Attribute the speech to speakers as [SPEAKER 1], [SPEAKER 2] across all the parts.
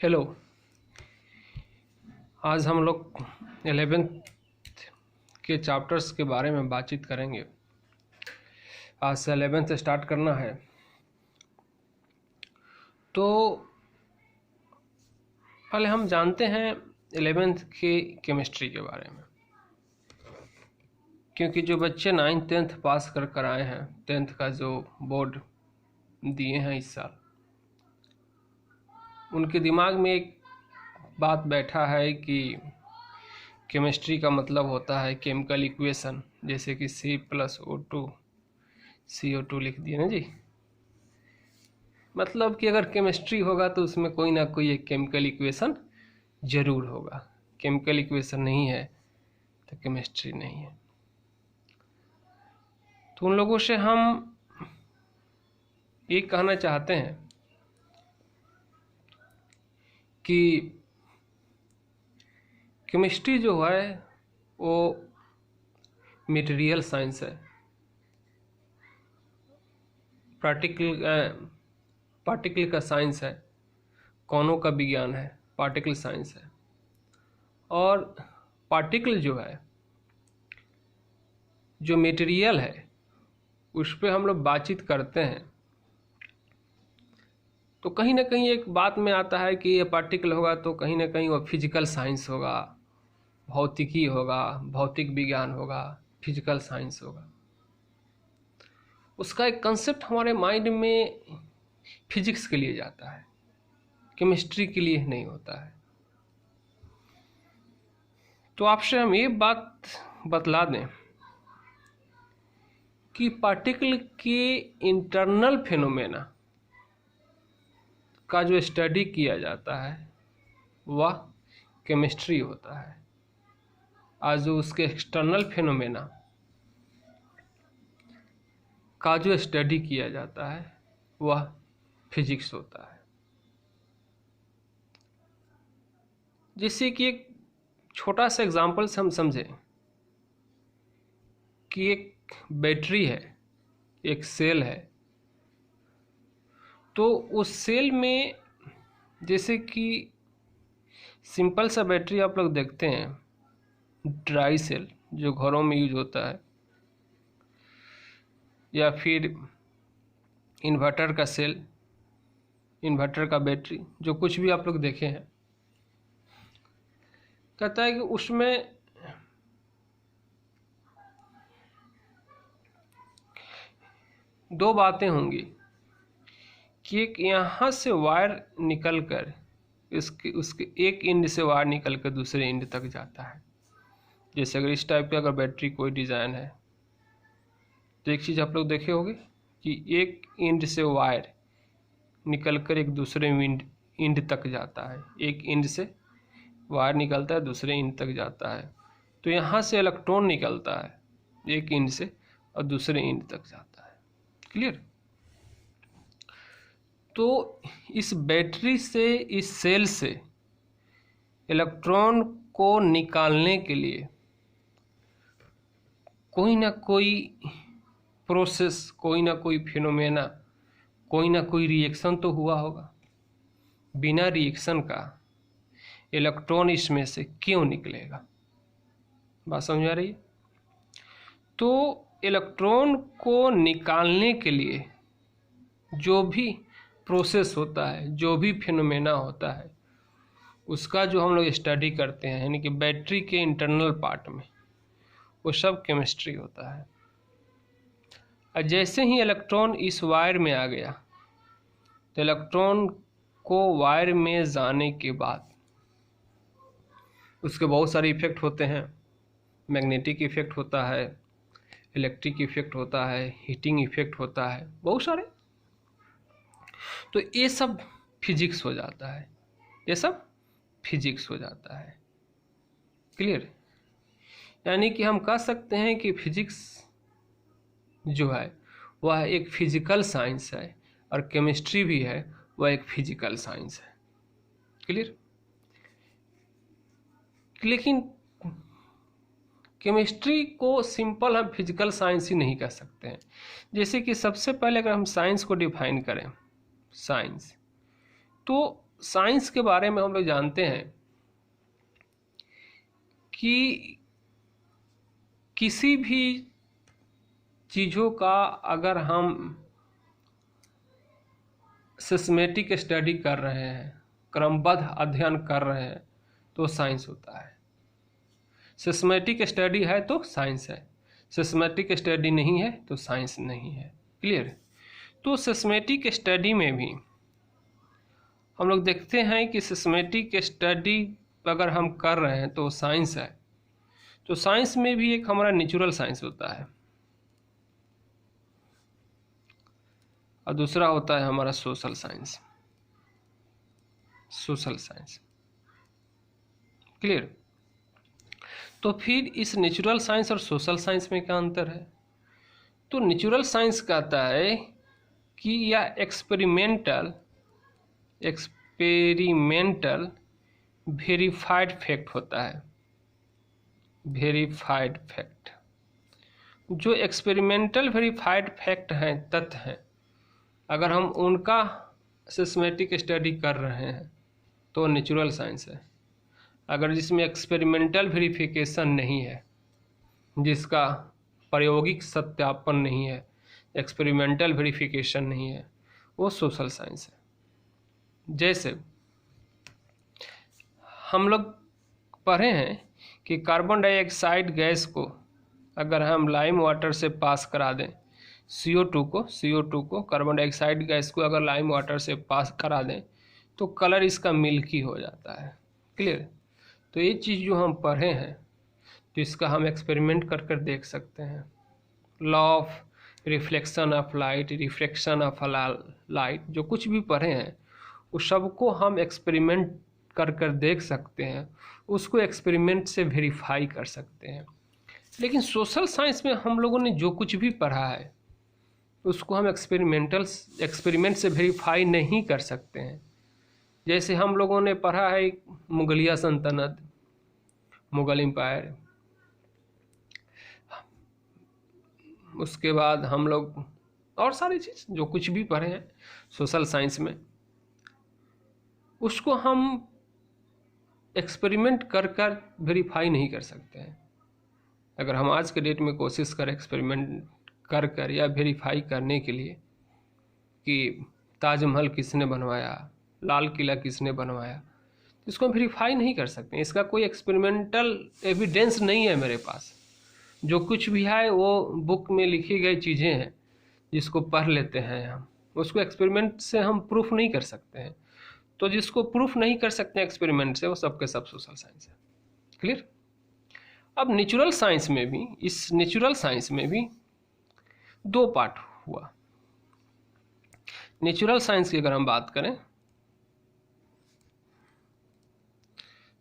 [SPEAKER 1] Hello. आज हम लोग 11th के चैप्टर्स के बारे में बातचीत करेंगे। आज से 11th स्टार्ट करना है, तो पहले हम जानते हैं 11th की केमिस्ट्री के बारे में, क्योंकि जो बच्चे 9th 10th पास कर आए हैं, 10th का जो बोर्ड दिए हैं इस साल, उनके दिमाग में एक बात बैठा है कि केमिस्ट्री का मतलब होता है केमिकल इक्वेशन, जैसे कि C+O2 CO2 लिख दिए ना जी। मतलब कि अगर केमिस्ट्री होगा तो उसमें कोई ना कोई एक केमिकल इक्वेशन जरूर होगा। केमिकल इक्वेशन नहीं है तो केमिस्ट्री नहीं है। तो उन लोगों से हम ये कहना चाहते हैं कि केमिस्ट्री जो है वो मटेरियल साइंस है, पार्टिकल का साइंस है, कणों का विज्ञान है, पार्टिकल साइंस है। और पार्टिकल जो है, जो मटेरियल है, उस पर हम लोग बातचीत करते हैं तो कहीं ना कहीं एक बात में आता है कि ये पार्टिकल होगा तो कहीं ना कहीं वो फिजिकल साइंस होगा, भौतिकी होगा, भौतिक विज्ञान होगा, फिजिकल साइंस होगा। उसका एक कंसेप्ट हमारे माइंड में फिजिक्स के लिए जाता है, केमिस्ट्री के लिए नहीं होता है। तो आपसे हम ये बात बतला दें कि पार्टिकल के इंटरनल फिनोमेना का जो स्टडी किया जाता है वह केमिस्ट्री होता है, आज जो उसके एक्सटर्नल फिनोमेना का जो स्टडी किया जाता है वह फिजिक्स होता है। जैसे कि एक छोटा सा एग्जांपल से हम समझें कि एक बैटरी है, एक सेल है, तो उस सेल में जैसे कि सिंपल सा बैटरी आप लोग देखते हैं, ड्राई सेल जो घरों में यूज होता है, या फिर इन्वर्टर का सेल, इन्वर्टर का बैटरी, जो कुछ भी आप लोग देखे हैं, कहता है कि उसमें दो बातें होंगी कि एक यहाँ से वायर निकल कर उसके एक एंड से वायर निकल कर दूसरे एंड तक जाता है। जैसे अगर इस टाइप का अगर बैटरी कोई डिज़ाइन है तो एक चीज़ आप लोग देखे होंगे कि एक एंड से वायर निकल कर एक दूसरे एंड तक जाता है, एक एंड से वायर निकलता है दूसरे एंड तक जाता है। तो यहाँ से इलेक्ट्रॉन निकलता है एक एंड से और दूसरे एंड तक जाता है। क्लियर? तो इस बैटरी से, इस सेल से इलेक्ट्रॉन को निकालने के लिए कोई ना कोई प्रोसेस, कोई ना कोई फिनोमेना, कोई ना कोई रिएक्शन तो हुआ होगा। बिना रिएक्शन का इलेक्ट्रॉन इसमें से क्यों निकलेगा? बात समझ आ रही है? तो इलेक्ट्रॉन को निकालने के लिए जो भी प्रोसेस होता है, जो भी फिनोमेना होता है, उसका जो हम लोग स्टडी करते हैं, यानी कि बैटरी के इंटरनल पार्ट में, वो सब केमिस्ट्री होता है। और जैसे ही इलेक्ट्रॉन इस वायर में आ गया तो इलेक्ट्रॉन को वायर में जाने के बाद उसके बहुत सारे इफेक्ट होते हैं। मैग्नेटिक इफेक्ट होता है, इलेक्ट्रिक इफेक्ट होता है, हीटिंग इफेक्ट होता है, बहुत सारे। तो ये सब फिजिक्स हो जाता है, ये सब फिजिक्स हो जाता है। क्लियर? यानी कि हम कह सकते हैं कि फिजिक्स जो है वह एक फिजिकल साइंस है और केमिस्ट्री भी है, वह एक फिजिकल साइंस है। क्लियर? लेकिन केमिस्ट्री को सिंपल हम फिजिकल साइंस ही नहीं कह सकते हैं। जैसे कि सबसे पहले अगर हम साइंस को डिफाइन करें, साइंस, तो साइंस के बारे में हम लोग जानते हैं कि किसी भी चीज़ों का अगर हम सिस्टेमेटिक स्टडी कर रहे हैं, क्रमबद्ध अध्ययन कर रहे हैं, तो साइंस होता है। सिस्टेमेटिक स्टडी है तो साइंस है, सिस्टेमेटिक स्टडी नहीं है तो साइंस नहीं है। क्लियर? तो सिस्टेमेटिक स्टडी में भी हम लोग देखते हैं कि सिस्टेमेटिक स्टडी अगर हम कर रहे हैं तो साइंस है। तो साइंस में भी एक हमारा नेचुरल साइंस होता है और दूसरा होता है हमारा social science. Social science. Clear? तो फिर इस नेचुरल साइंस और सोशल साइंस में क्या अंतर है? तो नेचुरल साइंस कहता है कि यह एक्सपेरिमेंटल वेरीफाइड फैक्ट होता है। वेरीफाइड फैक्ट, जो एक्सपेरिमेंटल वेरीफाइड फैक्ट हैं, तथ्य हैं, अगर हम उनका सिस्टेमेटिक स्टडी कर रहे हैं तो नेचुरल साइंस है। अगर जिसमें एक्सपेरिमेंटल वेरिफिकेशन नहीं है, जिसका प्रायोगिक सत्यापन नहीं है, एक्सपेरिमेंटल वेरिफिकेशन नहीं है, वो सोशल साइंस है। जैसे हम लोग पढ़े हैं कि कार्बन डाइऑक्साइड गैस को अगर हम लाइम वाटर से पास करा दें, CO2 को कार्बन डाइऑक्साइड गैस को अगर लाइम वाटर से पास करा दें तो कलर इसका मिल्की हो जाता है। क्लियर? तो ये चीज़ जो हम पढ़े हैं तो इसका हम एक्सपेरिमेंट कर कर देख सकते हैं। Law of reflection of light, refraction of light, जो कुछ भी पढ़े हैं उस सबको हम एक्सपेरिमेंट कर कर देख सकते हैं, उसको एक्सपेरिमेंट से वेरीफाई कर सकते हैं। लेकिन सोशल साइंस में हम लोगों ने जो कुछ भी पढ़ा है उसको हम एक्सपेरिमेंट से वेरीफाई नहीं कर सकते हैं। जैसे हम लोगों ने पढ़ा है मुगलिया सल्तनत, मुगल एम्पायर, उसके बाद हम लोग और सारी चीज़ जो कुछ भी पढ़े हैं सोशल साइंस में, उसको हम एक्सपेरिमेंट कर कर वेरीफाई नहीं कर सकते हैं। अगर हम आज के डेट में कोशिश करें एक्सपेरिमेंट कर कर या वेरीफाई करने के लिए कि ताजमहल किसने बनवाया, लाल किला किसने बनवाया, तो इसको हम वेरीफाई नहीं कर सकते। इसका कोई एक्सपेरिमेंटल एविडेंस नहीं है मेरे पास। जो कुछ भी है वो बुक में लिखी गई चीज़ें हैं जिसको पढ़ लेते हैं हम, उसको एक्सपेरिमेंट से हम प्रूफ नहीं कर सकते हैं। तो जिसको प्रूफ नहीं कर सकते हैं एक्सपेरिमेंट से, वो सबके सब सोशल साइंस है। क्लियर? अब नेचुरल साइंस में भी, इस नेचुरल साइंस में भी दो पार्ट हुआ। नेचुरल साइंस की अगर हम बात करें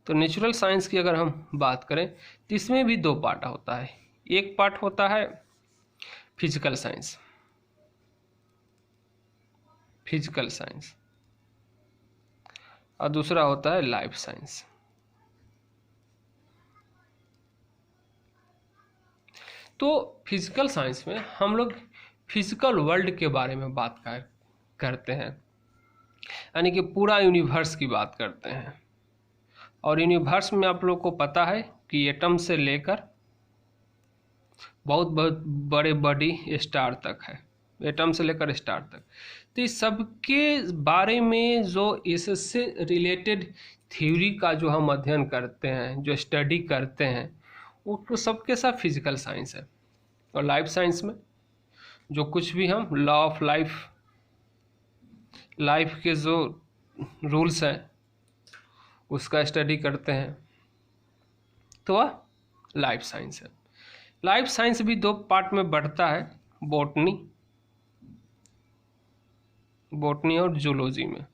[SPEAKER 1] तो नेचुरल साइंस की अगर हम बात करें तो इसमें भी दो पार्ट होता है। एक पार्ट होता है फिजिकल साइंस, और दूसरा होता है लाइफ साइंस। तो फिजिकल साइंस में हम लोग फिजिकल वर्ल्ड के बारे में बात करते हैं, यानी कि पूरा यूनिवर्स की बात करते हैं। और यूनिवर्स में आप लोग को पता है कि एटम से लेकर बहुत बहुत बड़े बड़ी स्टार तक है, एटम से लेकर स्टार तक। तो इस सब के बारे में जो इससे रिलेटेड थ्योरी का जो हम अध्ययन करते हैं, जो स्टडी करते हैं, वो सबके सब फिजिकल साइंस है। और लाइफ साइंस में जो कुछ भी हम लॉ ऑफ लाइफ के जो रूल्स हैं उसका स्टडी करते हैं, तो वह लाइफ साइंस है। लाइफ साइंस भी दो पार्ट में बढ़ता है, बॉटनी और जूलॉजी में,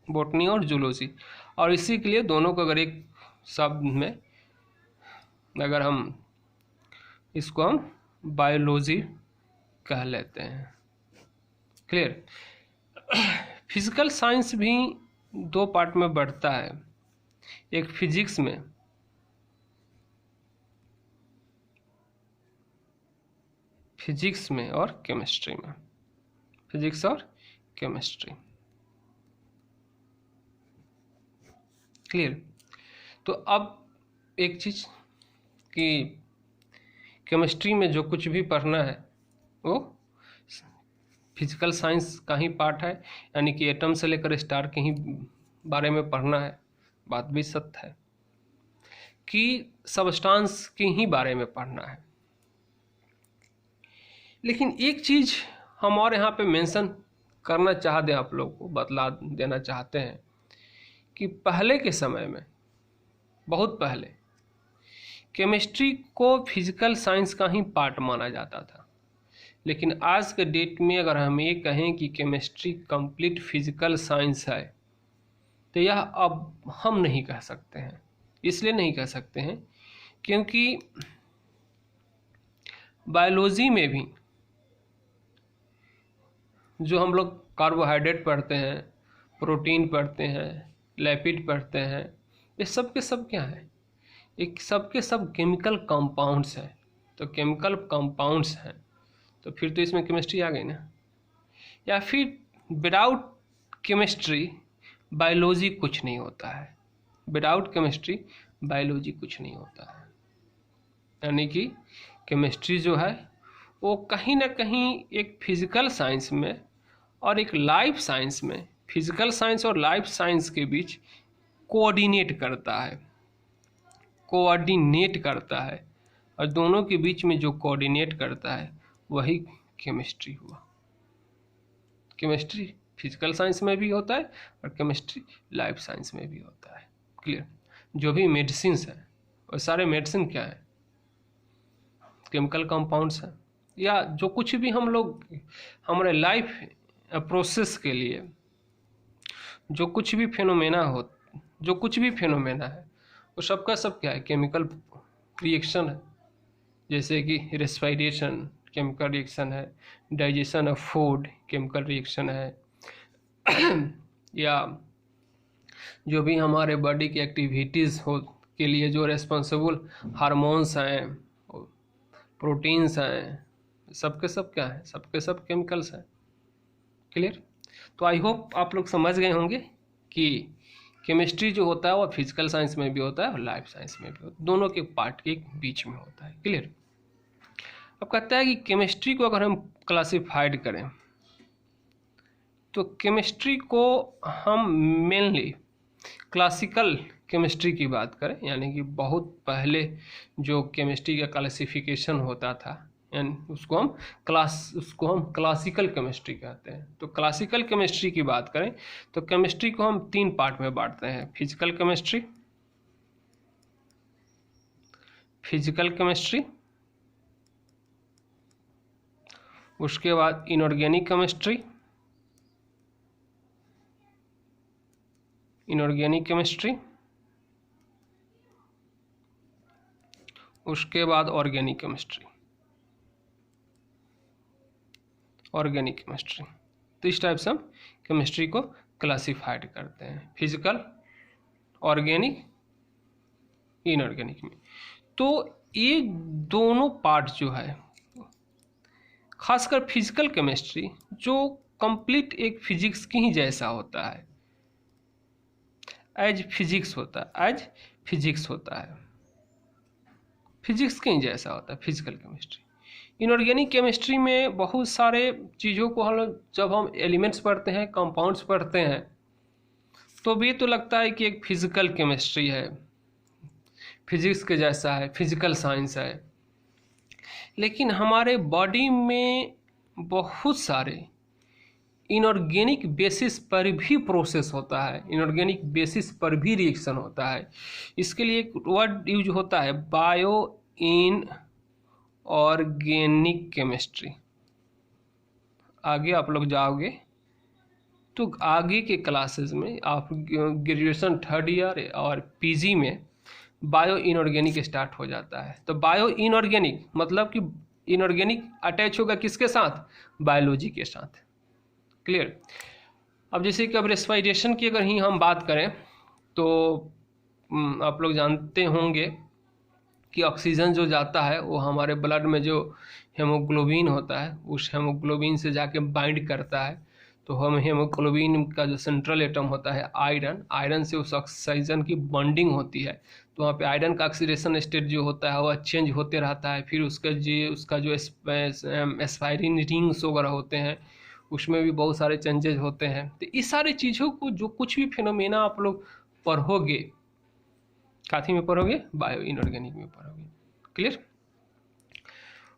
[SPEAKER 1] बॉटनी और जूलॉजी। और इसी के लिए दोनों को अगर एक शब्द में अगर हम इसको हम बायोलॉजी कह लेते हैं। क्लियर? फिजिकल साइंस भी दो पार्ट में बढ़ता है, एक फिजिक्स में और केमिस्ट्री में, फिजिक्स और केमिस्ट्री। क्लियर। तो अब एक चीज़ कि केमिस्ट्री में जो कुछ भी पढ़ना है वो फिजिकल साइंस का ही पार्ट है, यानी कि एटम से लेकर स्टार के ही बारे में पढ़ना है। बात भी सत्य है कि सबस्टांस के ही बारे में पढ़ना है। लेकिन एक चीज़ हम और यहाँ पे मेंशन करना चाहते हैं, आप लोग को बतला देना चाहते हैं कि पहले के समय में, बहुत पहले, केमिस्ट्री को फिजिकल साइंस का ही पार्ट माना जाता था। लेकिन आज के डेट में अगर हम ये कहें कि केमिस्ट्री कंप्लीट फिजिकल साइंस है, तो यह अब हम नहीं कह सकते हैं। इसलिए नहीं कह सकते हैं क्योंकि बायोलॉजी में भी जो हम लोग कार्बोहाइड्रेट पढ़ते हैं, प्रोटीन पढ़ते हैं, लिपिड पढ़ते हैं, ये सब के सब क्या है? एक सब के सब केमिकल कंपाउंड्स हैं। तो केमिकल कंपाउंड्स हैं तो फिर तो इसमें केमिस्ट्री आ गई ना। या फिर विदाउट केमिस्ट्री बायोलॉजी कुछ नहीं होता है। विदाउट केमिस्ट्री बायोलॉजी कुछ नहीं होता है। यानी कि केमिस्ट्री जो है वो कहीं ना कहीं एक फिजिकल साइंस में और एक लाइफ साइंस में, फिजिकल साइंस और लाइफ साइंस के बीच कोऑर्डिनेट करता है, कोऑर्डिनेट करता है। और दोनों के बीच में जो कोऑर्डिनेट करता है वही केमिस्ट्री हुआ। केमिस्ट्री फिजिकल साइंस में भी होता है और केमिस्ट्री लाइफ साइंस में भी होता है। क्लियर। जो भी मेडिसिन्स हैं वो सारे मेडिसिन क्या है? केमिकल कंपाउंड्स हैं। या जो कुछ भी हम लोग हमारे लाइफ प्रोसेस के लिए जो कुछ भी फेनोमेना है वो सबका सब क्या है? केमिकल रिएक्शन है। जैसे कि रेस्पिरेशन केमिकल रिएक्शन है, digestion of food chemical reaction है, या जो भी हमारे बॉडी की एक्टिविटीज़ हो के लिए जो रेस्पॉन्सिबल हार्मोन्स हैं, प्रोटीन्स हैं, सबके सब क्या है? सबके सब केमिकल्स हैं। क्लियर। तो आई होप आप लोग समझ गए होंगे कि केमिस्ट्री जो होता है वो फिजिकल साइंस में भी होता है और लाइफ साइंस में भी होता है, दोनों के पार्ट के बीच में होता है। क्लियर। अब कहता है कि केमिस्ट्री को अगर हम क्लासिफाइड करें तो केमिस्ट्री को हम मेनली क्लासिकल केमिस्ट्री की बात करें, यानी कि बहुत पहले जो केमिस्ट्री का क्लासिफिकेशन होता था, यानी उसको हम क्लासिकल केमिस्ट्री कहते हैं। तो क्लासिकल केमिस्ट्री की बात करें तो केमिस्ट्री को हम 3 पार्ट में बांटते हैं। फिजिकल केमिस्ट्री, उसके बाद इनऑर्गेनिक केमिस्ट्री, उसके बाद ऑर्गेनिक केमिस्ट्री। तो इस टाइप से हम केमिस्ट्री को क्लासिफाइड करते हैं, फिजिकल, ऑर्गेनिक, इनऑर्गेनिक में। तो ये दोनों पार्ट जो है, खासकर फिजिकल केमिस्ट्री जो कंप्लीट एक फिजिक्स की ही जैसा होता है, एज फिजिक्स होता है, फिजिक्स के ही जैसा होता है फिजिकल केमिस्ट्री। इनऑर्गेनिक केमिस्ट्री में बहुत सारे चीज़ों को जब हम एलिमेंट्स पढ़ते हैं, कंपाउंड्स पढ़ते हैं, तो भी तो लगता है कि एक फिजिकल केमिस्ट्री है, फिजिक्स के जैसा है, फिजिकल साइंस है। लेकिन हमारे बॉडी में बहुत सारे इनऑर्गेनिक बेसिस पर भी प्रोसेस होता है, इनऑर्गेनिक बेसिस पर भी रिएक्शन होता है। इसके लिए एक वर्ड यूज होता है, बायो इनऑर्गेनिक केमिस्ट्री। आगे आप लोग जाओगे तो आगे के क्लासेस में आप ग्रेजुएशन 3rd ईयर और पीजी में बायो इनऑर्गेनिक स्टार्ट हो जाता है। तो बायो इनऑर्गेनिक मतलब कि इनऑर्गेनिक अटैच होगा किसके साथ? बायोलॉजी के साथ। क्लियर। अब जैसे कि अब रेस्पिरेशन की अगर ही हम बात करें तो आप लोग जानते होंगे कि ऑक्सीजन जो जाता है वो हमारे ब्लड में जो हेमोग्लोबिन होता है, उस हेमोग्लोबिन से जाके बाइंड करता है। तो हम हेमोग्लोबिन का जो सेंट्रल एटम होता है आयरन से उस ऑक्सीजन की बॉन्डिंग होती है, तो वहाँ पे आयरन का ऑक्सीडेशन स्टेट जो होता है वह चेंज होते रहता है। फिर उसका जो एस्पायरिन रिंग्स वगैरह होते हैं उसमें भी बहुत सारे चेंजेज होते हैं। तो इस सारी चीज़ों को जो कुछ भी फिनोमेना आप लोग पढ़ोगे, काथी में पढ़ोगे, बायो इनऑर्गेनिक में पढ़ोगे। क्लियर।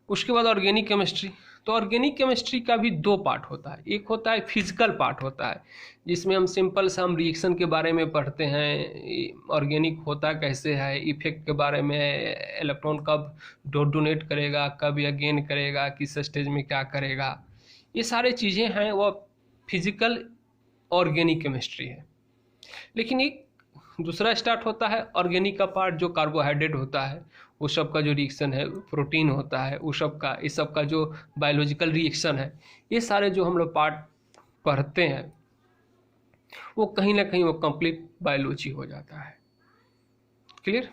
[SPEAKER 1] उसके बाद ऑर्गेनिक केमिस्ट्री। तो ऑर्गेनिक केमिस्ट्री का भी दो पार्ट होता है। एक होता है फिजिकल पार्ट होता है, जिसमें हम सिंपल सा हम रिएक्शन के बारे में पढ़ते हैं, ऑर्गेनिक होता कैसे है, इफेक्ट के बारे में, इलेक्ट्रॉन कब डोनेट करेगा, कब या गेन करेगा, किस स्टेज में क्या करेगा, ये सारी चीज़ें हैं, वो फिजिकल ऑर्गेनिक केमिस्ट्री है। लेकिन एक दूसरा स्टार्ट होता है ऑर्गेनिक का पार्ट, जो कार्बोहाइड्रेट होता है, उस सब का जो रिएक्शन है, प्रोटीन होता है, उस सब का, इस सब का जो बायोलॉजिकल रिएक्शन है, ये सारे जो हम लोग पार्ट पढ़ते हैं वो कहीं ना कहीं वो कंप्लीट बायोलॉजी हो जाता है। क्लियर।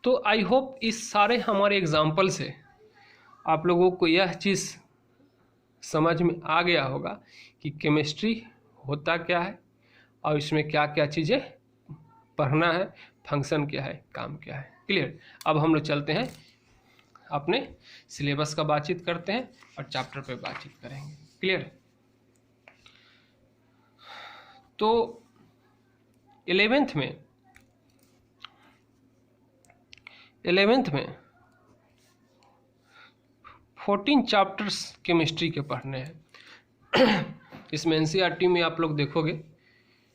[SPEAKER 1] तो आई होप इस सारे हमारे एग्जाम्पल से आप लोगों को यह चीज़ समझ में आ गया होगा कि केमिस्ट्री होता क्या है और इसमें क्या क्या चीज़ें पढ़ना है, फंक्शन क्या है, काम क्या है। क्लियर। अब हम लोग चलते हैं अपने सिलेबस का बातचीत करते हैं और चैप्टर पे बातचीत करेंगे। क्लियर। तो 11th में 14 चैप्टर्स केमिस्ट्री के पढ़ने हैं। इसमें एनसीईआरटी में आप लोग देखोगे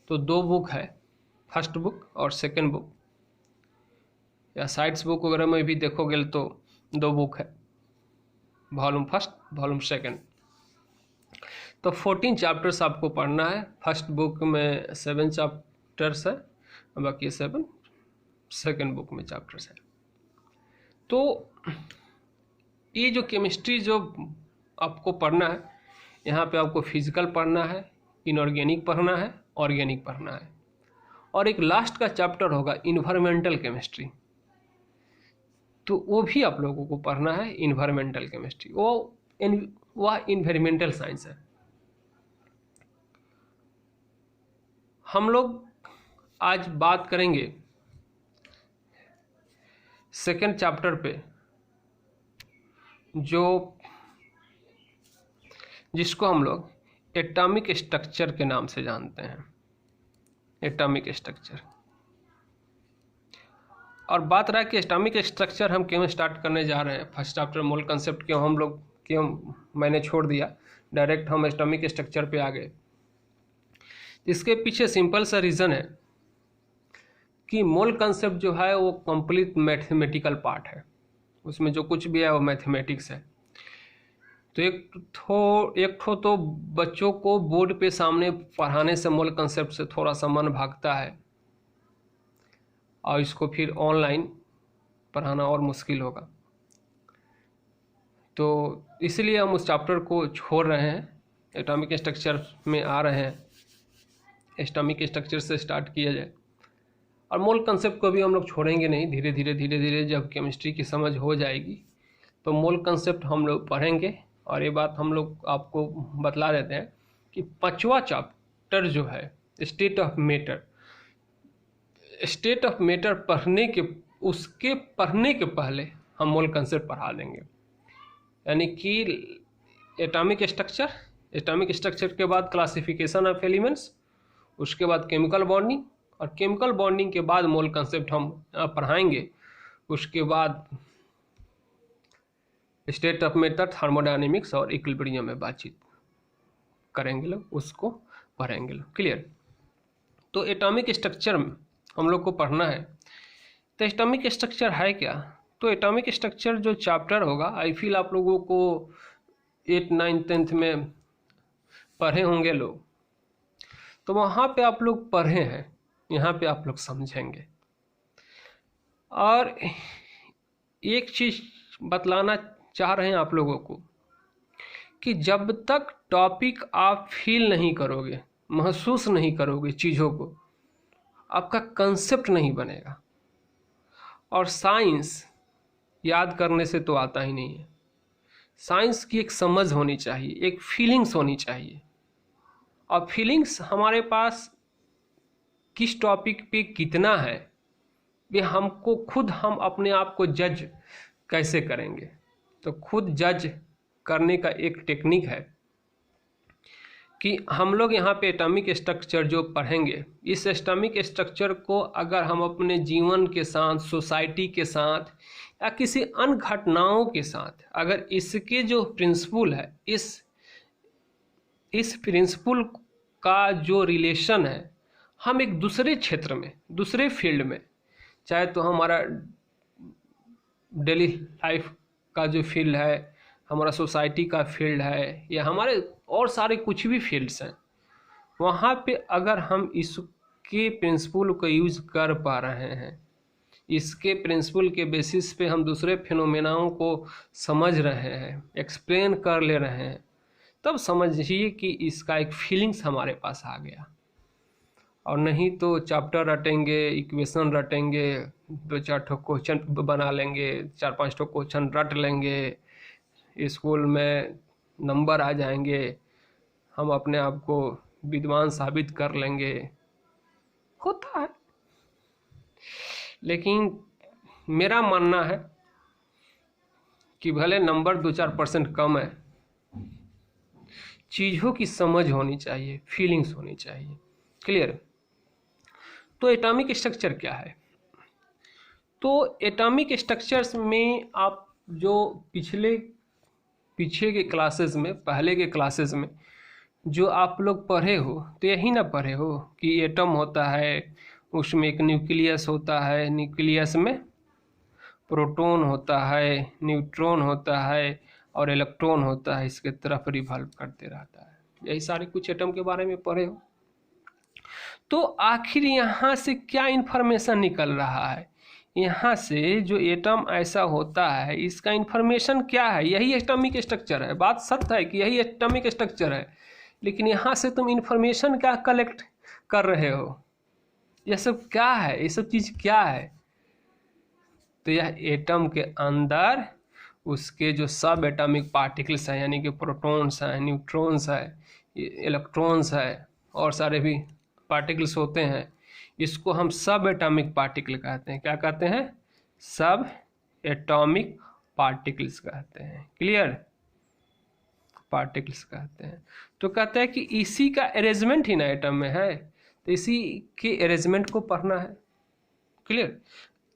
[SPEAKER 1] तो 2 बुक है, फर्स्ट बुक और सेकंड बुक, या साइट्स बुक वगैरह में भी देखोगे तो 2 बुक है, वॉल्यूम फर्स्ट, वॉल्यूम सेकंड। तो 14 चैप्टर्स आपको पढ़ना है। फर्स्ट बुक में 7 चैप्टर्स है, बाकी 7 सेकंड बुक में चैप्टर्स है। तो ये जो केमिस्ट्री जो आपको पढ़ना है, यहाँ पे आपको फिजिकल पढ़ना है, इनऑर्गेनिक पढ़ना है, ऑर्गेनिक पढ़ना है, और एक लास्ट का चैप्टर होगा इन्वायरमेंटल केमिस्ट्री, तो वो भी आप लोगों को पढ़ना है। इन्वायरमेंटल केमिस्ट्री वह इन्वायरमेंटल साइंस है। हम लोग आज बात करेंगे सेकंड चैप्टर पे, जिसको हम लोग एटॉमिक स्ट्रक्चर के नाम से जानते हैं, एटॉमिक स्ट्रक्चर। और बात रहा कि एटॉमिक स्ट्रक्चर हम क्यों स्टार्ट करने जा रहे हैं। फर्स्ट चैप्टर मोल कंसेप्ट क्यों मैंने छोड़ दिया, डायरेक्ट हम एटॉमिक स्ट्रक्चर पे आ गए। इसके पीछे सिंपल सा रीज़न है कि मोल कंसेप्ट जो है वो कंप्लीट मैथमेटिकल पार्ट है, उसमें जो कुछ भी है वो मैथमेटिक्स है। तो एक ठो तो बच्चों को बोर्ड पे सामने पढ़ाने से मोल कंसेप्ट से थोड़ा सा मन भागता है, और इसको फिर ऑनलाइन पढ़ाना और मुश्किल होगा। तो इसलिए हम उस चैप्टर को छोड़ रहे हैं, एटॉमिक स्ट्रक्चर में आ रहे हैं। एटॉमिक स्ट्रक्चर से स्टार्ट किया जाए, और मोल कंसेप्ट को भी हम लोग छोड़ेंगे नहीं। धीरे धीरे जब केमिस्ट्री की समझ हो जाएगी तो मोल कंसेप्ट हम लोग पढ़ेंगे। और ये बात हम लोग आपको बतला देते हैं कि 5वां चैप्टर जो है स्टेट ऑफ मैटर पढ़ने के पहले हम मोल कंसेप्ट पढ़ा देंगे। यानी कि एटॉमिक स्ट्रक्चर के बाद क्लासिफिकेशन ऑफ एलिमेंट्स, उसके बाद केमिकल बॉन्डिंग, और केमिकल बॉन्डिंग के बाद मोल कंसेप्ट हम पढ़ाएंगे। उसके बाद स्टेट ऑफ मैटर, थर्मोडायनेमिक्स और इक्विलिब्रियम में बातचीत करेंगे लोग, उसको पढ़ेंगे लोग। क्लियर। तो एटॉमिक स्ट्रक्चर में हम लोग को पढ़ना है। तो एटॉमिक स्ट्रक्चर है क्या? तो एटॉमिक स्ट्रक्चर जो चैप्टर होगा, आई फील आप लोगों को 8, 9, 10th में पढ़े होंगे लोग, तो वहाँ पे आप लोग पढ़े हैं, यहाँ पे आप लोग समझेंगे। और एक चीज़ बतलाना चाह रहे हैं आप लोगों को कि जब तक टॉपिक आप फील नहीं करोगे, महसूस नहीं करोगे चीज़ों को, आपका कंसेप्ट नहीं बनेगा। और साइंस याद करने से तो आता ही नहीं है। साइंस की एक समझ होनी चाहिए, एक फीलिंग्स होनी चाहिए। और फीलिंग्स हमारे पास किस टॉपिक पे कितना है ये हमको खुद, हम अपने आप को जज कैसे करेंगे। तो खुद जज करने का एक टेक्निक है कि हम लोग यहाँ पे एटॉमिक स्ट्रक्चर जो पढ़ेंगे, इस एटॉमिक स्ट्रक्चर को अगर हम अपने जीवन के साथ, सोसाइटी के साथ या किसी अन्य घटनाओं के साथ अगर इसके जो प्रिंसिपल है, इस प्रिंसिपल का जो रिलेशन है, हम एक दूसरे क्षेत्र में, दूसरे फील्ड में, चाहे तो हमारा डेली लाइफ का जो फील्ड है, हमारा सोसाइटी का फील्ड है, या हमारे और सारे कुछ भी फील्ड्स हैं, वहाँ पे अगर हम इसके प्रिंसिपल को यूज़ कर पा रहे हैं, इसके प्रिंसिपल के बेसिस पे हम दूसरे फिनोमेनाओं को समझ रहे हैं, एक्सप्लेन कर ले रहे हैं, तब समझिए कि इसका एक फीलिंग्स हमारे पास आ गया। और नहीं तो चैप्टर रटेंगे, इक्वेशन रटेंगे, 2-4 ठो क्वेश्चन बना लेंगे, 4-5 ठो क्वेश्चन रट लेंगे, स्कूल में नंबर आ जाएंगे, हम अपने आप को विद्वान साबित कर लेंगे, होता है। लेकिन मेरा मानना है कि भले नंबर 2-4% कम है, चीज़ों की समझ होनी चाहिए, फीलिंग्स होनी चाहिए। क्लियर? तो एटॉमिक स्ट्रक्चर क्या है? तो एटॉमिक स्ट्रक्चर्स में आप जो पीछे के क्लासेस में, पहले के क्लासेस में जो आप लोग पढ़े हो, तो यही ना पढ़े हो कि एटम होता है, उसमें एक न्यूक्लियस होता है, न्यूक्लियस में प्रोटॉन होता है, न्यूट्रॉन होता है और इलेक्ट्रॉन होता है, इसके तरफ रिवॉल्व करते रहता है। यही सारे कुछ एटम के बारे में पढ़े हो। तो आखिर यहाँ से क्या इन्फॉर्मेशन निकल रहा है? यहाँ से जो एटम ऐसा होता है, इसका इन्फॉर्मेशन क्या है? यही एटॉमिक स्ट्रक्चर है। बात सत्य है कि यही एटॉमिक स्ट्रक्चर है, लेकिन यहाँ से तुम इन्फॉर्मेशन क्या कलेक्ट कर रहे हो? यह सब क्या है? ये सब चीज़ क्या है? तो यह एटम के अंदर उसके जो सब एटॉमिक पार्टिकल्स हैं, यानी कि प्रोटॉन्स हैं, न्यूट्रॉन्स हैं, इलेक्ट्रॉन्स हैं और सारे भी पार्टिकल्स होते हैं, इसको हम सब एटॉमिक पार्टिकल कहते हैं। क्या कहते हैं? सब एटॉमिक पार्टिकल्स कहते हैं। क्लियर? पार्टिकल्स कहते हैं। तो कहते हैं कि इसी का अरेंजमेंट ही ना एटम में है, तो इसी के अरेंजमेंट को पढ़ना है। क्लियर?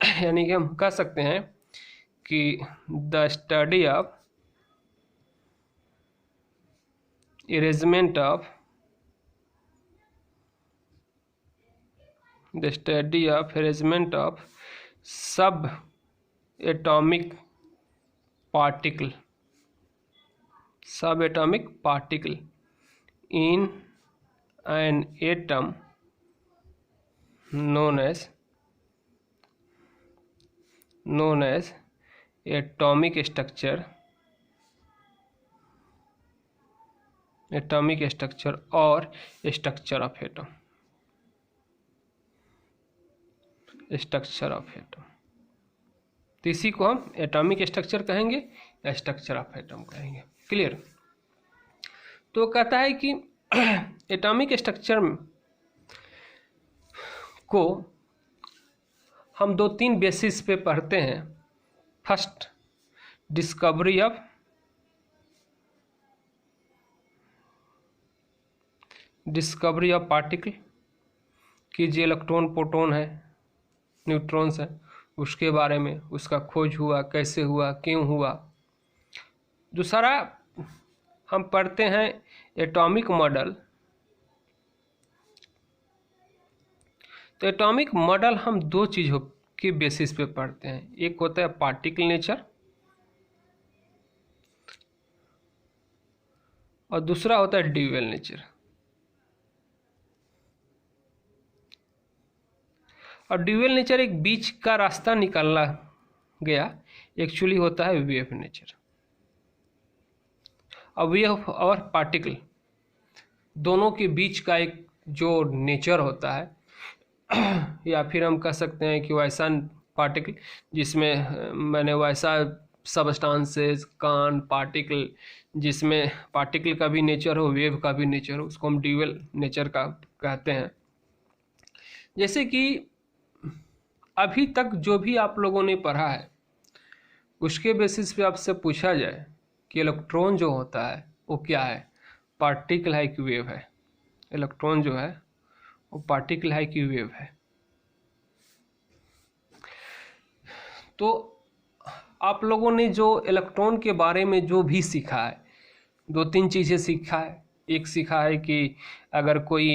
[SPEAKER 1] यानी कि हम कह सकते हैं कि the study of arrangement of subatomic particle in an atom known as atomic structure और स्ट्रक्चर ऑफ एटम। तो इसी को हम एटॉमिक स्ट्रक्चर कहेंगे या स्ट्रक्चर ऑफ एटम कहेंगे। क्लियर? तो कहता है कि एटॉमिक स्ट्रक्चर को हम 2-3 बेसिस पे पढ़ते हैं। फर्स्ट, डिस्कवरी ऑफ पार्टिकल, कि जो इलेक्ट्रॉन, प्रोटॉन है, न्यूट्रॉन्स है, उसके बारे में, उसका खोज हुआ, कैसे हुआ, क्यों हुआ। दूसरा हम पढ़ते हैं एटॉमिक मॉडल। तो एटॉमिक मॉडल हम 2 चीज़ों के बेसिस पे पढ़ते हैं। एक होता है पार्टिकल नेचर और दूसरा होता है ड्यूअल नेचर। और ड्यूअल नेचर एक बीच का रास्ता निकालना गया, एक्चुअली होता है वेव नेचर। और वेव और पार्टिकल दोनों के बीच का एक जो नेचर होता है, या फिर हम कह सकते हैं कि वैसा पार्टिकल जिसमें मैंने वैसा सबस्टांसेस, कण, पार्टिकल जिसमें पार्टिकल का भी नेचर हो, वेव का भी नेचर हो, उसको हम ड्यूअल नेचर का कहते हैं। जैसे कि अभी तक जो भी आप लोगों ने पढ़ा है उसके बेसिस पे आपसे पूछा जाए कि इलेक्ट्रॉन जो होता है वो क्या है, पार्टिकल है कि वेव है। इलेक्ट्रॉन जो है वो पार्टिकल है कि वेव है। तो आप लोगों ने जो इलेक्ट्रॉन के बारे में जो भी सीखा है, 2-3 चीज़ें सीखा है। एक सीखा है कि अगर कोई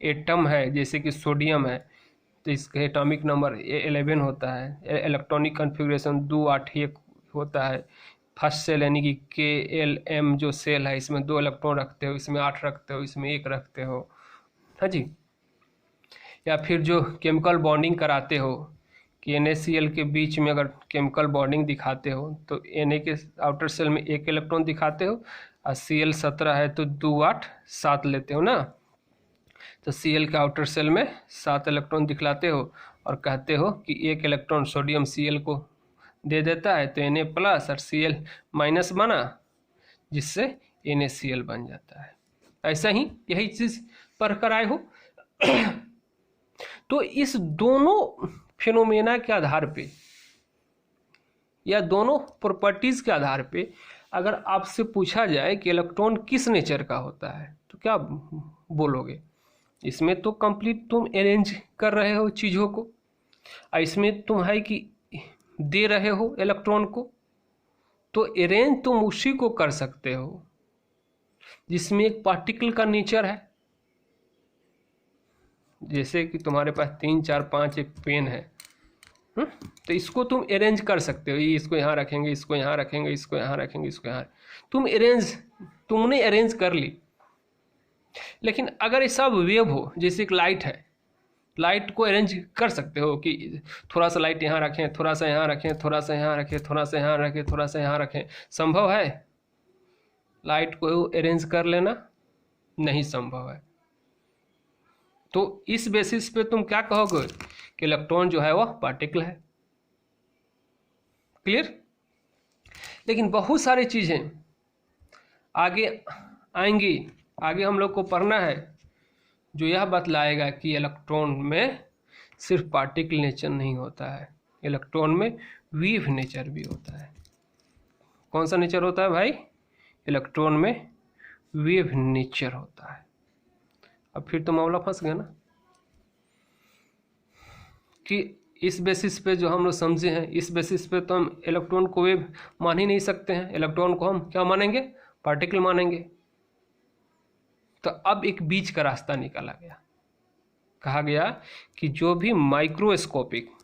[SPEAKER 1] एटम है, जैसे कि सोडियम है, तो इसका एटॉमिक नंबर 11 होता है। इलेक्ट्रॉनिक कन्फिग्रेशन 2, 8, 1 होता है। फर्स्ट सेल यानी कि KLM जो सेल है, इसमें 2 इलेक्ट्रॉन रखते हो, इसमें 8 रखते हो, इसमें 1 रखते हो, हाँ जी। या फिर जो केमिकल बॉन्डिंग कराते हो कि NaCl के बीच में अगर केमिकल बॉन्डिंग दिखाते हो तो Na के आउटर सेल में 1 इलेक्ट्रॉन दिखाते हो, और Cl17 है तो 2, 8, 7 लेते हो ना। तो Cl के आउटर सेल में 7 इलेक्ट्रॉन दिखलाते हो और कहते हो कि 1 इलेक्ट्रॉन सोडियम Cl को दे देता है, तो Na प्लस और Cl माइनस बना, जिससे NaCl बन जाता है। ऐसा ही यही चीज़ पढ़ कर आए हो। तो इस दोनों फिनोमेना के आधार पे या दोनों प्रॉपर्टीज के आधार पे अगर आपसे पूछा जाए कि इलेक्ट्रॉन किस नेचर का होता है तो क्या बोलोगे? इसमें तो कंप्लीट तुम अरेंज कर रहे हो चीज़ों को, और इसमें तुम है कि दे रहे हो इलेक्ट्रॉन को, तो अरेंज तुम उसी को कर सकते हो जिसमें एक पार्टिकल का नेचर है। जैसे कि तुम्हारे पास 3, 4, 5 एक पेन है, तो इसको तुम अरेंज कर सकते हो। ये इसको यहाँ रखेंगे, इसको यहाँ रखेंगे, इसको यहाँ रखेंगे, इसको यहाँ, तुमने अरेंज कर ली। लेकिन अगर ये सब वेव हो, जैसे एक लाइट है, लाइट को अरेंज कर सकते हो कि थोड़ा सा लाइट यहाँ रखें, थोड़ा सा यहाँ रखें, थोड़ा सा यहाँ रखें, थोड़ा सा यहाँ रखें, थोड़ा सा यहाँ रखें। संभव है लाइट को अरेंज कर लेना? नहीं संभव है। तो इस बेसिस पे तुम क्या कहोगे कि इलेक्ट्रॉन जो है वह पार्टिकल है। क्लियर? लेकिन बहुत सारी चीज़ें आगे आएंगी, आगे हम लोग को पढ़ना है, जो यह बतलाएगा कि इलेक्ट्रॉन में सिर्फ पार्टिकल नेचर नहीं होता है, इलेक्ट्रॉन में वेव नेचर भी होता है। कौन सा नेचर होता है भाई? इलेक्ट्रॉन में वेव नेचर होता है। अब फिर तो मामला फंस गया ना, कि इस बेसिस पे जो हम लोग समझे हैं, इस बेसिस पे तो हम इलेक्ट्रॉन को वेव मान ही नहीं सकते हैं। इलेक्ट्रॉन को हम क्या मानेंगे? पार्टिकल मानेंगे। तो अब एक बीच का रास्ता निकाला गया। कहा गया कि जो भी माइक्रोस्कोपिक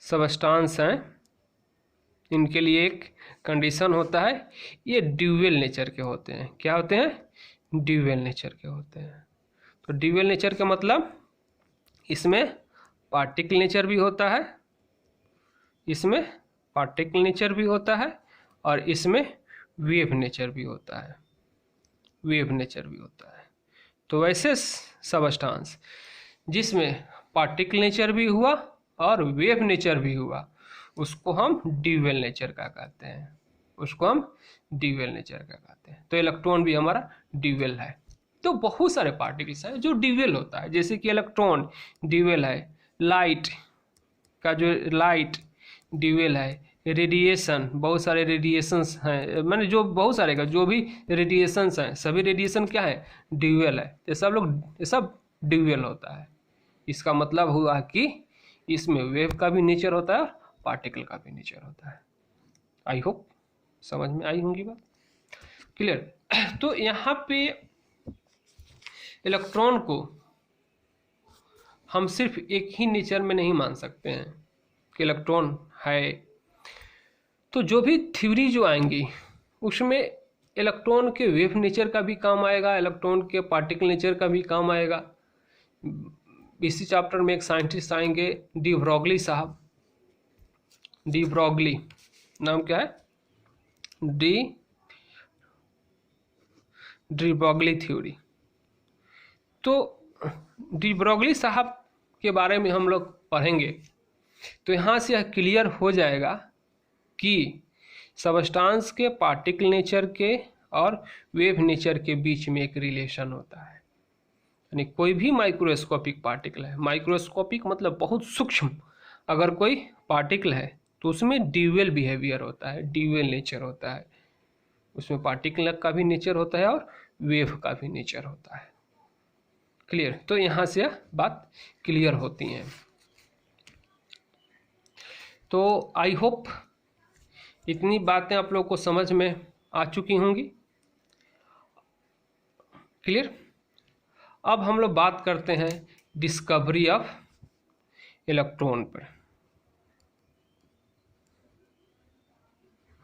[SPEAKER 1] सबस्टांस हैं, इनके लिए एक कंडीशन होता है, ये ड्यूअल नेचर के होते हैं। क्या होते हैं? ड्यूअल नेचर के होते हैं। तो ड्यूअल नेचर का मतलब इसमें पार्टिकल नेचर भी होता है, इसमें पार्टिकल नेचर भी होता है, और इसमें वेव नेचर भी होता है, वेव नेचर भी होता है। तो वैसे सबस्टांस जिसमें पार्टिकल नेचर भी हुआ और वेव नेचर भी हुआ, उसको हम ड्यूअल नेचर का कहते हैं, उसको हम ड्यूअल नेचर का कहते हैं। तो इलेक्ट्रॉन भी हमारा ड्यूअल है। तो बहुत सारे पार्टिकल्स हैं जो ड्यूअल होता है, जैसे कि इलेक्ट्रॉन ड्यूअल है, लाइट का जो लाइट ड्यूअल है, रेडिएशन, बहुत सारे रेडिएशंस हैं, मैंने जो बहुत सारे का जो भी रेडिएशंस हैं, सभी रेडिएशन क्या है? ड्यूअल है। ये सब ड्यूअल होता है। इसका मतलब हुआ कि इसमें वेव का भी नेचर होता है, पार्टिकल का भी नेचर होता है। आई होप समझ में आई होंगी बात। क्लियर? तो यहाँ पे इलेक्ट्रॉन को हम सिर्फ एक ही नेचर में नहीं मान सकते हैं कि इलेक्ट्रॉन है। तो जो भी थ्योरी जो आएंगी उसमें इलेक्ट्रॉन के वेव नेचर का भी काम आएगा, इलेक्ट्रॉन के पार्टिकल नेचर का भी काम आएगा। इसी चैप्टर में एक साइंटिस्ट आएंगे, डी ब्रॉगली साहब। डी ब्रॉगली नाम क्या है? De Broglie theory. तो डी ब्रॉगली साहब के बारे में हम लोग पढ़ेंगे तो यहाँ से यह क्लियर हो जाएगा कि सबस्टांस के पार्टिकल नेचर के और वेव नेचर के बीच में एक रिलेशन होता है। यानी कोई भी माइक्रोस्कोपिक पार्टिकल है, माइक्रोस्कोपिक मतलब बहुत सूक्ष्म अगर कोई पार्टिकल है तो उसमें ड्यूअल बिहेवियर होता है, ड्यूअल नेचर होता है। उसमें पार्टिकल का भी नेचर होता है और वेव का भी नेचर होता है। क्लियर? तो यहाँ से बात क्लियर होती है। तो आई होप इतनी बातें आप लोग को समझ में आ चुकी होंगी। क्लियर? अब हम लोग बात करते हैं डिस्कवरी ऑफ इलेक्ट्रॉन पर।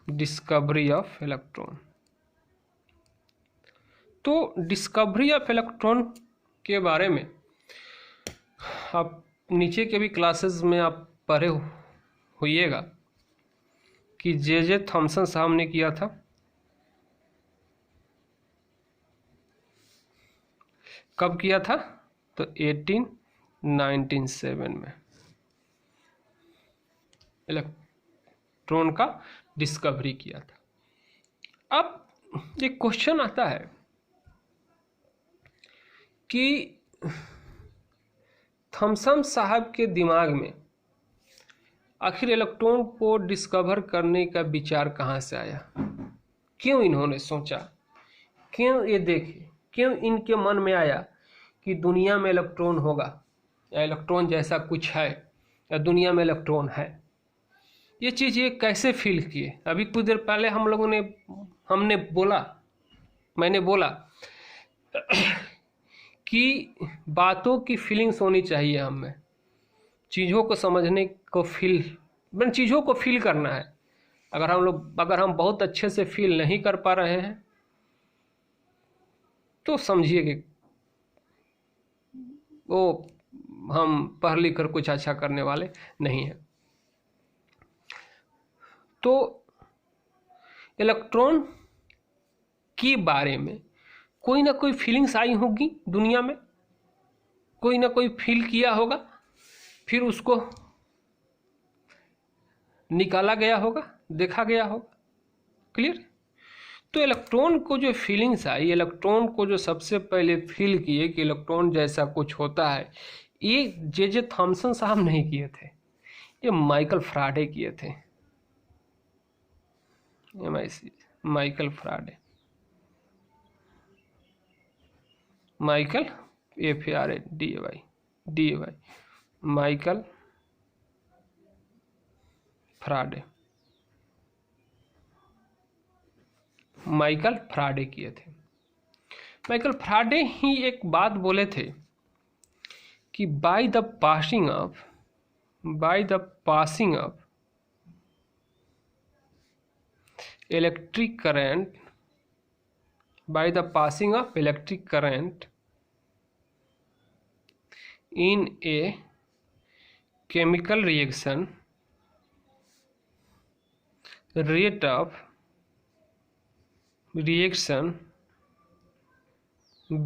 [SPEAKER 1] Discovery of electron. तो डिस्कवरी ऑफ इलेक्ट्रॉन के बारे में आप नीचे के भी क्लासेस में आप पढ़े होइएगा कि जे थॉमसन साहब ने किया था। कब किया था? तो 1897 में इलेक्ट्रॉन का डिस्कवरी किया था। अब एक क्वेश्चन आता है कि थॉमसन साहब के दिमाग में आखिर इलेक्ट्रॉन को डिस्कवर करने का विचार कहाँ से आया? क्यों इन्होंने सोचा, क्यों ये देखे, क्यों इनके मन में आया कि दुनिया में इलेक्ट्रॉन होगा या इलेक्ट्रॉन जैसा कुछ है या दुनिया में इलेक्ट्रॉन है? ये चीज़ ये कैसे फील किए? अभी कुछ देर पहले मैंने बोला कि बातों की फीलिंग्स होनी चाहिए हमें, चीज़ों को समझने को चीज़ों को फील करना है। अगर हम बहुत अच्छे से फील नहीं कर पा रहे हैं तो समझिए कि वो हम पढ़ लिख कर कुछ अच्छा करने वाले नहीं हैं। तो इलेक्ट्रॉन के बारे में कोई ना कोई फीलिंग्स आई होगी दुनिया में, कोई ना कोई फील किया होगा, फिर उसको निकाला गया होगा, देखा गया होगा। क्लियर? तो इलेक्ट्रॉन को जो फीलिंग्स आई, इलेक्ट्रॉन को जो सबसे पहले फील किए कि इलेक्ट्रॉन जैसा कुछ होता है, ये जे थॉमसन साहब नहीं किए थे, ये माइकल फैराडे किए थे। Michael Faraday, Michael FARADAY Michael Faraday किए थे। माइकल फैराडे ही एक बात बोले थे कि by the passing of electric current in a chemical reaction, rate of reaction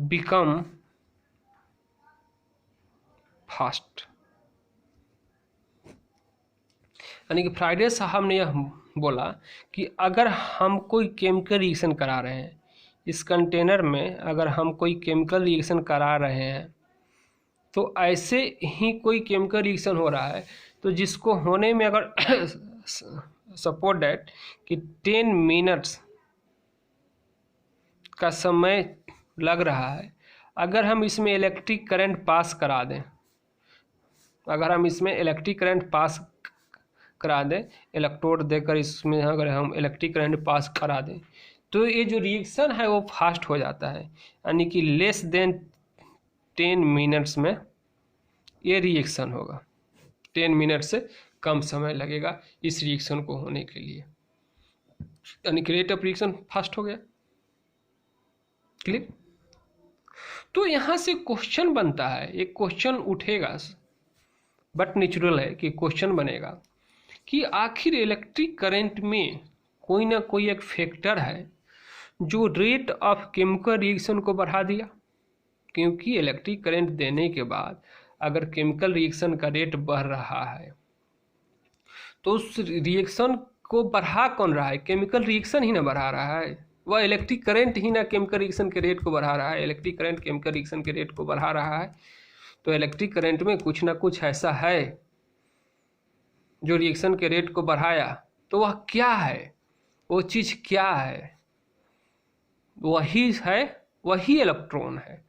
[SPEAKER 1] become fast। यानी कि फ्राइडे साहब ने यह बोला कि अगर हम कोई केमिकल रिएक्शन करा रहे हैं, इस कंटेनर में अगर हम कोई केमिकल रिएक्शन करा रहे हैं तो ऐसे ही कोई केमिकल रिएक्शन हो रहा है तो जिसको होने में अगर सपोज दैट कि 10 मिनट्स का समय लग रहा है, अगर हम इसमें इलेक्ट्रिक करंट पास करा दें, इलेक्ट्रोड देकर इसमें अगर हम इलेक्ट्रिक करंट पास करा दें तो ये जो रिएक्शन है वो फास्ट हो जाता है। यानी कि लेस देन 10 मिनट्स में ये रिएक्शन होगा, 10 मिनट से कम समय लगेगा इस रिएक्शन को होने के लिए। यानी कि रेट ऑफ रिएक्शन फास्ट हो गया। क्लियर? तो यहाँ से क्वेश्चन बनता है, एक क्वेश्चन उठेगा, बट नेचुरल है कि क्वेश्चन बनेगा कि आखिर इलेक्ट्रिक करंट में कोई ना कोई एक फैक्टर है जो रेट ऑफ केमिकल रिएक्शन को बढ़ा दिया। क्योंकि इलेक्ट्रिक करंट देने के बाद अगर केमिकल रिएक्शन का रेट बढ़ रहा है तो उस रिएक्शन को बढ़ा कौन रहा है? केमिकल रिएक्शन ही ना बढ़ा रहा है, वह इलेक्ट्रिक करंट ही ना केमिकल रिएक्शन के रेट को बढ़ा रहा है। इलेक्ट्रिक करंट केमिकल रिएक्शन के रेट को बढ़ा रहा है। तो इलेक्ट्रिक करंट में कुछ ना कुछ ऐसा है जो रिएक्शन के रेट को बढ़ाया। तो वह क्या है? वो चीज़ क्या है? वही है, वही इलेक्ट्रॉन है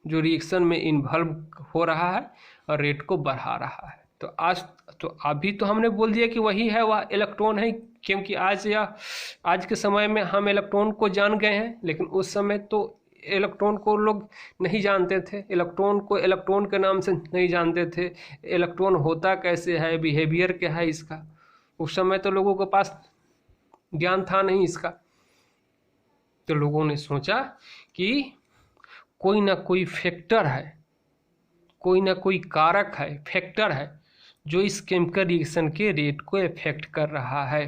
[SPEAKER 1] जो रिएक्शन में इन्वॉल्व हो रहा है और रेट को बढ़ा रहा है। तो अभी तो हमने बोल दिया कि वही है, वह इलेक्ट्रॉन है, क्योंकि आज के समय में हम इलेक्ट्रॉन को जान गए हैं, लेकिन उस समय तो इलेक्ट्रॉन को लोग नहीं जानते थे। इलेक्ट्रॉन को इलेक्ट्रॉन के नाम से नहीं जानते थे। इलेक्ट्रॉन होता कैसे है, बिहेवियर क्या है इसका, उस समय तो लोगों के पास ज्ञान था नहीं इसका। तो लोगों ने सोचा कि कोई ना कोई फैक्टर है, कोई ना कोई कारक है, फैक्टर है जो इस केमिकल रिएक्शन के रेट को इफेक्ट कर रहा है।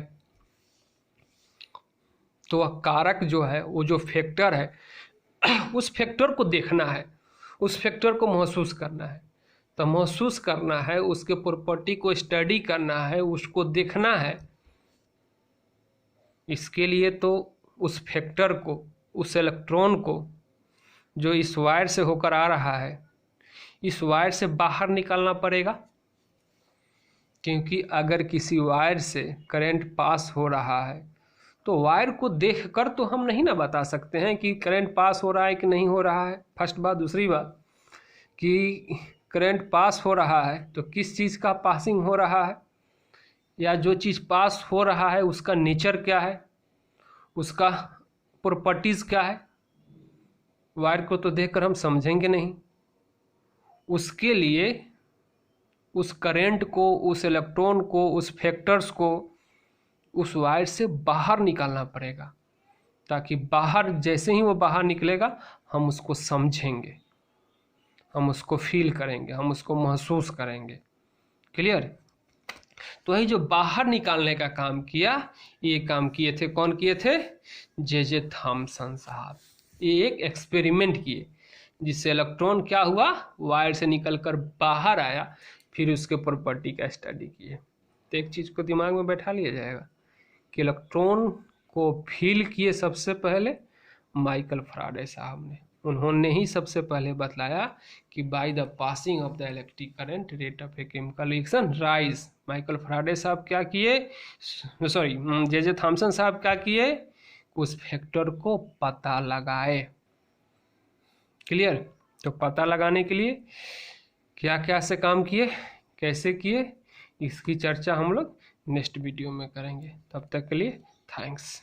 [SPEAKER 1] तो वह कारक जो है, वो जो फैक्टर है, उस फैक्टर को देखना है, उस फैक्टर को महसूस करना है। तो महसूस करना है, उसके प्रॉपर्टी को स्टडी करना है, उसको देखना है। इसके लिए तो उस फैक्टर को, उस इलेक्ट्रॉन को जो इस वायर से होकर आ रहा है, इस वायर से बाहर निकालना पड़ेगा। क्योंकि अगर किसी वायर से करंट पास हो रहा है तो वायर को देखकर तो हम नहीं ना बता सकते हैं कि करंट पास हो रहा है कि नहीं हो रहा है। फर्स्ट बात। दूसरी बात कि करंट पास हो रहा है तो किस चीज़ का पासिंग हो रहा है, या जो चीज़ पास हो रहा है उसका नेचर क्या है, उसका प्रॉपर्टीज़ क्या है, वायर को तो देखकर हम समझेंगे नहीं। उसके लिए उस करंट को, उस इलेक्ट्रॉन को, उस फैक्टर्स को उस वायर से बाहर निकालना पड़ेगा, ताकि बाहर, जैसे ही वो बाहर निकलेगा हम उसको समझेंगे, हम उसको फील करेंगे, हम उसको महसूस करेंगे। क्लियर? तो यही जो बाहर निकालने का काम किया, ये काम किए थे, कौन किए थे? जे थॉमसन साहब। ये एक एक्सपेरिमेंट किए जिससे इलेक्ट्रॉन क्या हुआ, वायर से निकलकर बाहर आया, फिर उसके प्रॉपर्टी का स्टडी किए। तो एक चीज़ को दिमाग में बैठा लिया जाएगा कि इलेक्ट्रॉन को फील किए सबसे पहले माइकल फैराडे साहब ने। उन्होंने ही सबसे पहले बतलाया कि by the passing of the electric current rate of a chemical reaction rise. Michael Faraday साहब क्या किए, जे थॉमसन साहब क्या किए, उस फैक्टर को पता लगाए। क्लियर? तो पता लगाने के लिए क्या क्या से काम किए, कैसे किए, इसकी चर्चा हम लोग नेक्स्ट वीडियो में करेंगे। तब तक के लिए थैंक्स।